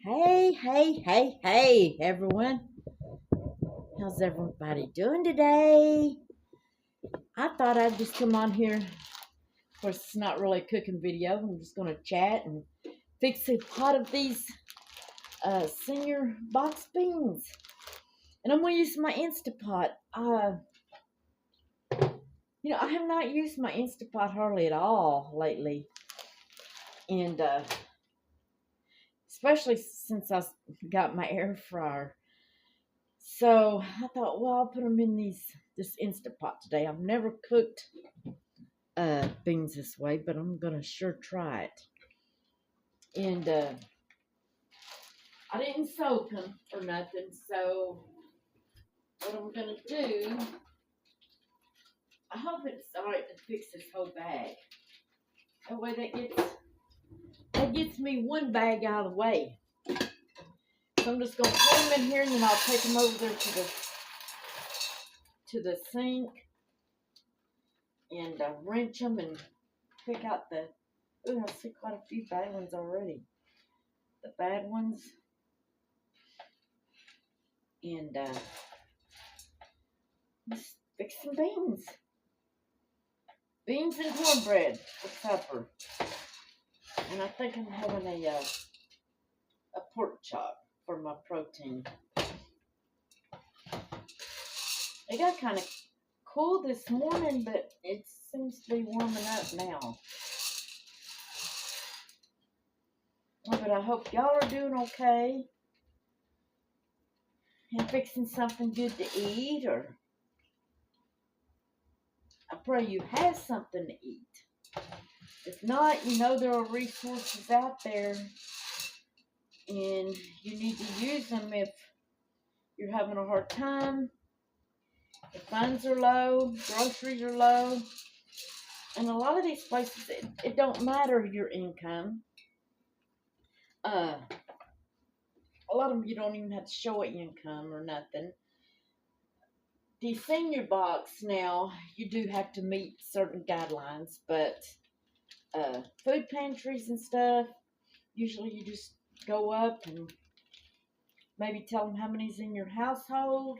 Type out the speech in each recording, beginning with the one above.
Hey, everyone. How's everybody doing today? I thought I'd just come on here. Of course, it's not really a cooking video. I'm just going to chat and fix a pot of these senior box beans. And I'm going to use my Instapot. I have not used my Instapot hardly at all lately. And especially since I got my air fryer. So I thought, well, I'll put them in this Instapot today. I've never cooked beans this way, but I'm gonna sure try it. And I didn't soak them or nothing, so what I'm gonna do, I hope it's alright to fix this whole bag. That way that gets me one bag out of the way. So I'm just gonna put them in here, and then I'll take them over there to the sink and rinse them and pick out the. Ooh, I see quite a few bad ones already. The bad ones. And just fix some beans. Beans and cornbread for supper. And I think I'm having a pork chop for my protein. It got kind of cool this morning, but it seems to be warming up now. But I hope y'all are doing okay and fixing something good to eat, or I pray you have something to eat. If not, there are resources out there, and you need to use them if you're having a hard time, if funds are low, groceries are low. And a lot of these places, it don't matter your income. A lot of them, you don't even have to show an income or nothing. The senior box now, you do have to meet certain guidelines, but food pantries and stuff, usually you just go up and maybe tell them how many's in your household,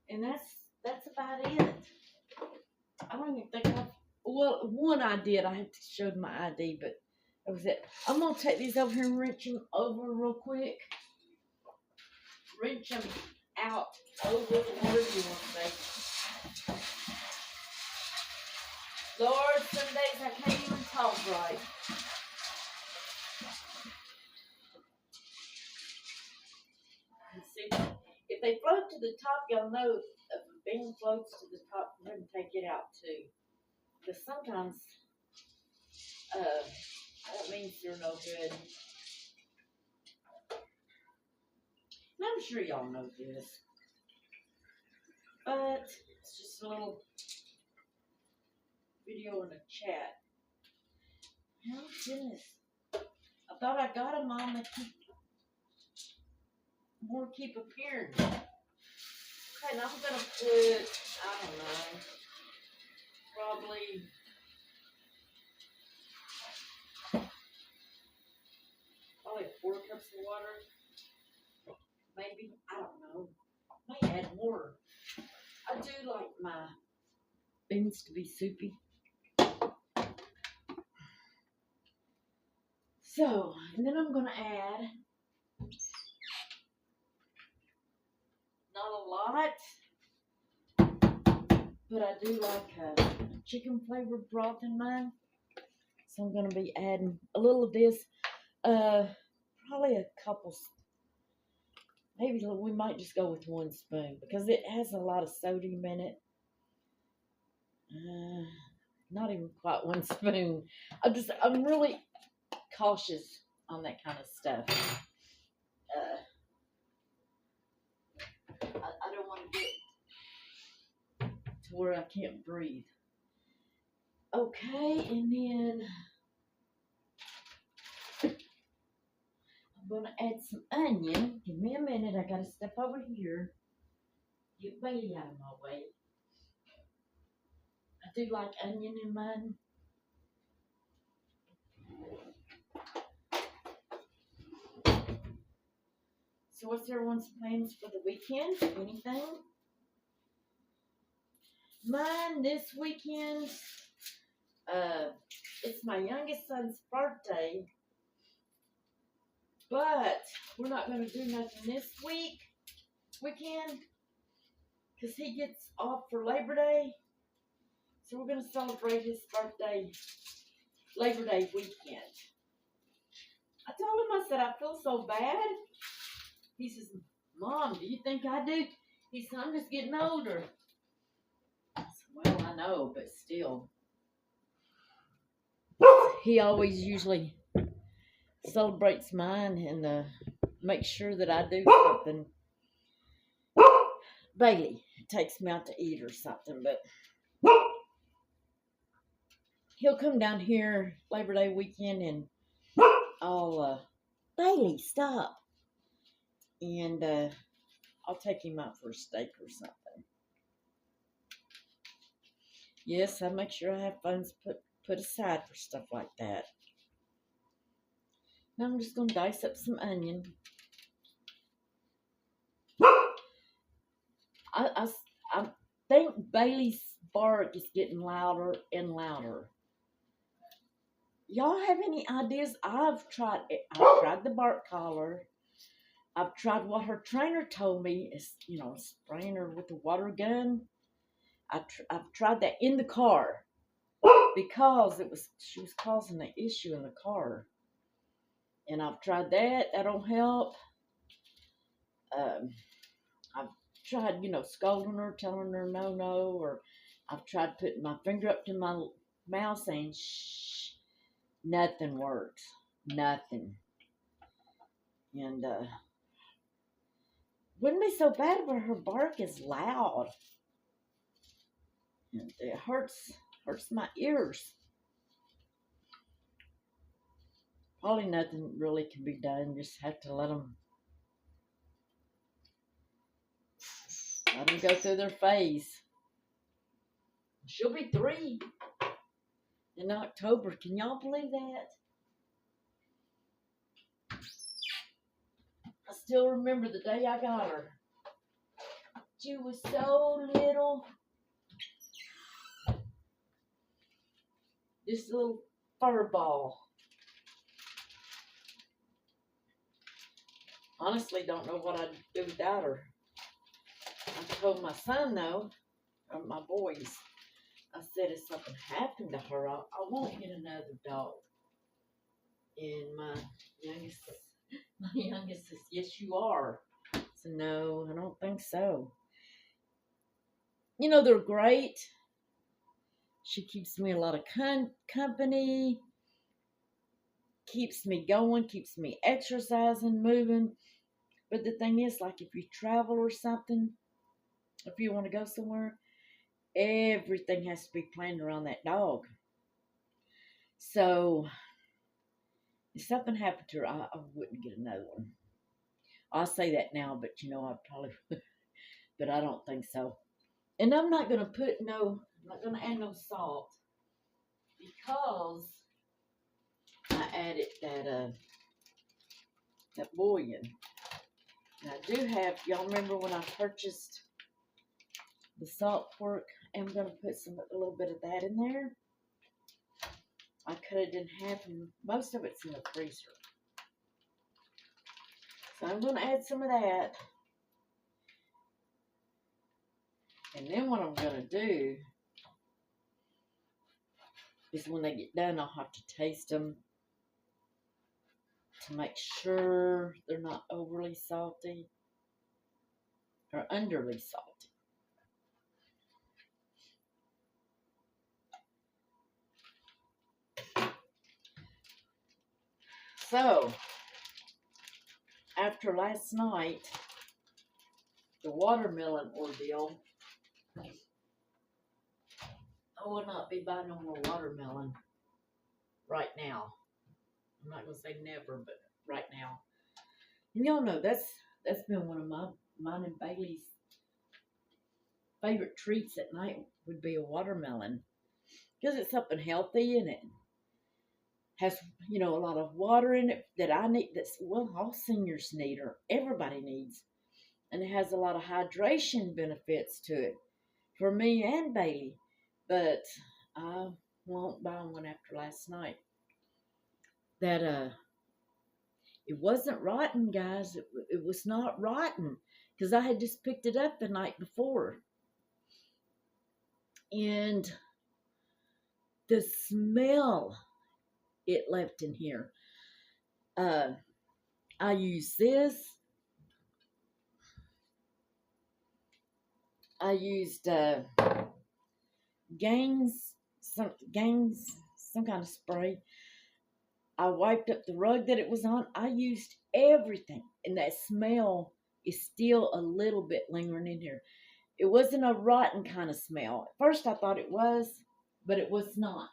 and that's about it. I don't even think one I did, I had to show my ID, but that was it. I'm going to take these over here and wrench them over real quick. Wrench them out, over, whatever you want to say. Lord, some days I can't even talk right. See, if they float to the top, y'all know if a bean floats to the top, go ahead and take it out too. Because sometimes that means they're no good. And I'm sure y'all know this. But it's just a little video in the chat. Oh, goodness. I thought I got them on the keep appearing. Okay, now I'm going to put, I don't know, probably probably 4 cups of water. Maybe, I don't know. I might add more. I do like my beans to be soupy. So, and then I'm going to add, not a lot, but I do like a chicken flavored broth in mine. So I'm going to be adding a little of this, probably a couple. Maybe we might just go with 1 spoon because it has a lot of sodium in it. Not even quite 1 spoon. I'm really cautious on that kind of stuff. I don't want to get to where I can't breathe. Okay, and then I'm going to add some onion. Give me a minute. I got to step over here. Get Bailey out of my way. I do like onion in mine. So what's everyone's plans for the weekend? Anything? Mine this weekend, it's my youngest son's birthday, but we're not going to do nothing this weekend, because he gets off for Labor Day. So we're going to celebrate his birthday Labor Day weekend. I told him, I said, I feel so bad. He says, Mom, do you think I do? He said, I'm just getting older. I said, well, I know, but still. He always usually celebrates mine and makes sure that I do something. Bailey takes me out to eat or something, but he'll come down here Labor Day weekend and I'll, Bailey, stop. And I'll take him out for a steak or something. Yes, I make sure I have funds put aside for stuff like that. Now I'm just going to dice up some onion. I think Bailey's bark is getting louder and louder. Y'all have any ideas? I've tried the bark collar. I've tried what her trainer told me is, spraying her with a water gun. I've tried that in the car because she was causing an issue in the car. And I've tried that. That don't help. I've tried, scolding her, telling her no, or I've tried putting my finger up to my mouth saying shh. Nothing works. Nothing. And wouldn't be so bad, but her bark is loud. And it hurts my ears. Probably nothing really can be done. Just have to let them go through their phase. She'll be 3 in October. Can y'all believe that? I still remember the day I got her. She was so little. This little fur ball. Honestly, don't know what I'd do without her. I told my son, though, or my boys, I said, if something happened to her, I won't get another dog. And my youngest says, yes, you are. So, no, I don't think so. They're great. She keeps me a lot of company, keeps me going, keeps me exercising, moving. But the thing is, like, if you travel or something, if you want to go somewhere, everything has to be planned around that dog. So, if something happened to her, I wouldn't get another one. I'll say that now, but I probably would. But I don't think so. And I'm not going to add no salt because I added that bouillon. And I do have, y'all remember when I purchased the salt pork? I'm going to put a little bit of that in there. I cut it in half and most of it's in the freezer. So I'm going to add some of that. And then what I'm going to do is when they get done, I'll have to taste them to make sure they're not overly salty or underly salty. So, after last night, the watermelon ordeal, I will not be buying no more watermelon right now. I'm not going to say never, but right now. And y'all know that's been one of mine and Bailey's favorite treats at night would be a watermelon. Because it's something healthy in it. Has, a lot of water in it that I need, that's, well, all seniors need, or everybody needs. And it has a lot of hydration benefits to it for me and Bailey. But I won't buy one after last night. That it wasn't rotten, guys. It was not rotten because I had just picked it up the night before. And the smell it left in here. Uh, I use this. I used Gaines, some kind of spray. I wiped up the rug that it was on. I used everything, and that smell is still a little bit lingering in here. It wasn't a rotten kind of smell. At first, I thought it was, but it was not.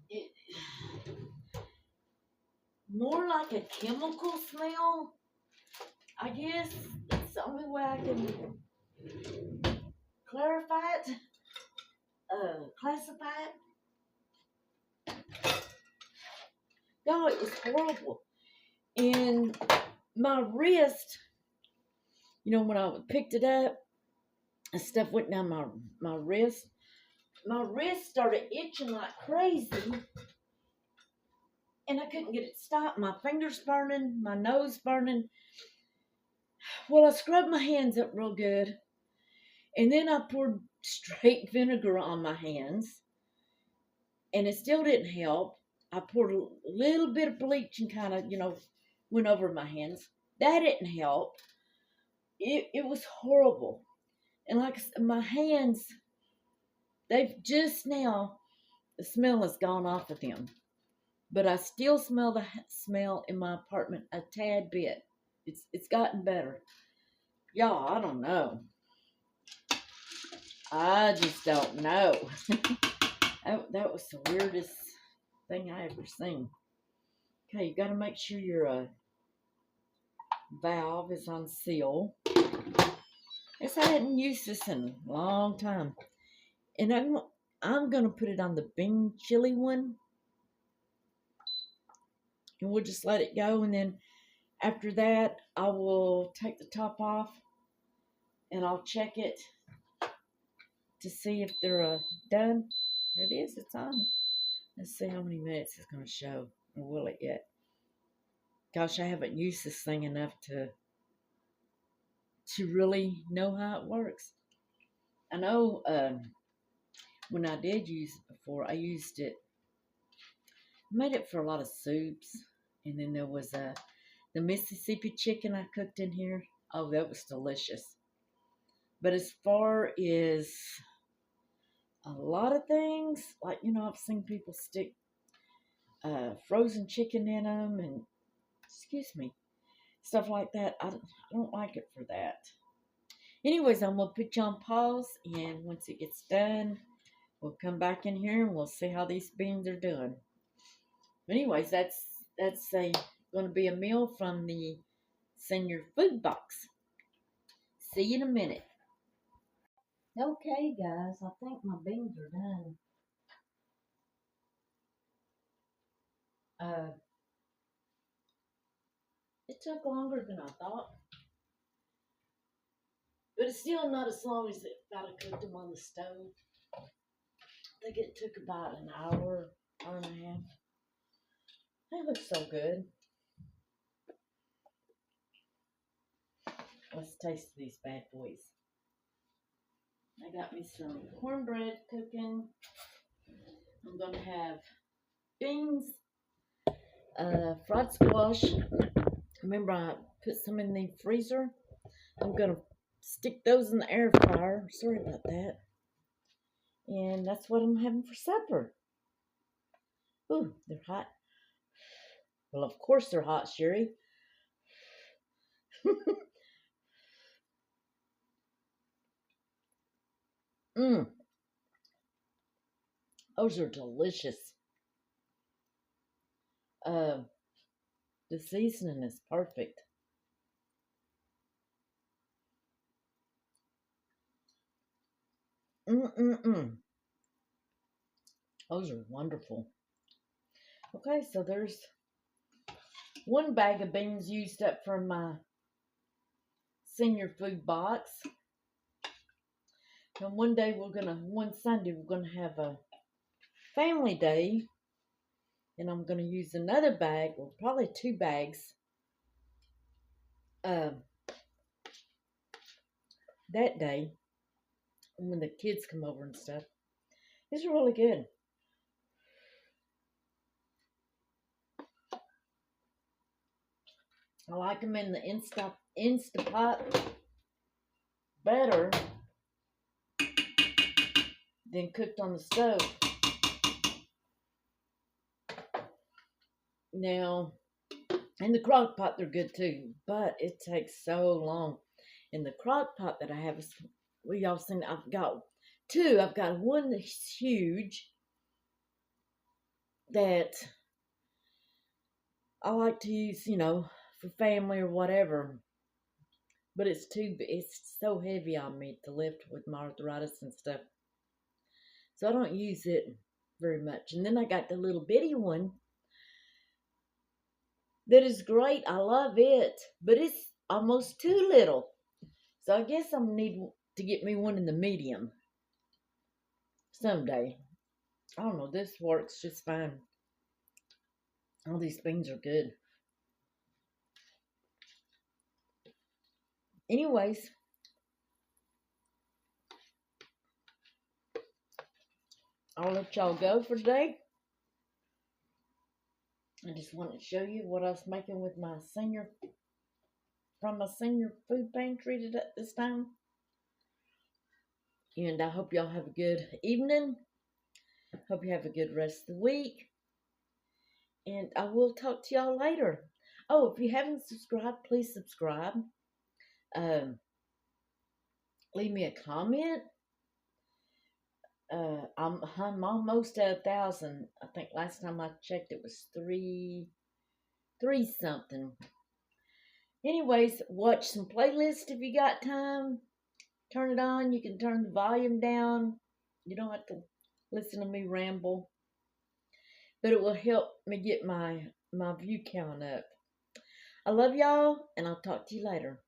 It more like a chemical smell, I guess. It's the only way I can clarify it, classify it. No, it was horrible. And my wrist, when I picked it up, and stuff went down my wrist. My wrist started itching like crazy, and I couldn't get it stopped. My fingers burning, my nose burning. Well, I scrubbed my hands up real good, and then I poured straight vinegar on my hands, and it still didn't help. I poured a little bit of bleach and kind of, went over my hands. That didn't help. It was horrible. And like my hands, they've just now, the smell has gone off of them. But I still smell the smell in my apartment a tad bit. It's gotten better. Y'all, I don't know. I just don't know. that was the weirdest thing I ever seen. Okay, you got to make sure your valve is on seal. Guess I hadn't used this in a long time. And I'm going to put it on the Bing chili one. And we'll just let it go. And then after that, I will take the top off. And I'll check it to see if they're done. Here it is. It's on. Let's see how many minutes it's going to show. Or will it yet? Gosh, I haven't used this thing enough to really know how it works. I know when I did use it before, I used it, made it for a lot of soups. And then there was the Mississippi chicken I cooked in here. Oh, that was delicious. But as far as a lot of things, like, I've seen people stick frozen chicken in them and, excuse me, stuff like that. I don't like it for that. Anyways, I'm going to put you on pause, and once it gets done, we'll come back in here and we'll see how these beans are doing. Anyways, that's going to be a meal from the senior food box. See you in a minute. Okay, guys, I think my beans are done. It took longer than I thought. But it's still not as long as if I'd have cooked them on the stove. I think it took about an hour, hour and a half. They look so good. Let's taste these bad boys. I got me some cornbread cooking. I'm going to have beans, fried squash. Remember, I put some in the freezer. I'm going to stick those in the air fryer. Sorry about that. And that's what I'm having for supper. Ooh, they're hot. Well, of course they're hot, Sherry. Mmm. Those are delicious. The seasoning is perfect. Mm-mm-mm. Those are wonderful. Okay, so there's one bag of beans used up from my senior food box. And one Sunday, we're gonna have a family day. And I'm gonna use another bag, or probably two bags, uh, that day when the kids come over and stuff. These are really good. I like them in the Instapot better than cooked on the stove. Now, in the crock pot, they're good too, but it takes so long. In the crock pot that I have, y'all seen, I've got two. I've got one that's huge that I like to use, for family or whatever. But it's so heavy on me to lift with my arthritis and stuff. So I don't use it very much. And then I got the little bitty one that is great. I love it, but it's almost too little. So I guess I'm gonna need to get me one in the medium someday. I don't know. This works just fine. All these beans are good. Anyways, I'll let y'all go for today. I just wanted to show you what I was making with from my senior food pantry this time. And I hope y'all have a good evening. Hope you have a good rest of the week. And I will talk to y'all later. Oh, if you haven't subscribed, please subscribe. Leave me a comment. I'm almost at 1,000. I think last time I checked it was three something. Anyways, watch some playlists if you got time. Turn it on. You can turn the volume down. You don't have to listen to me ramble. But it will help me get my view count up. I love y'all, and I'll talk to you later.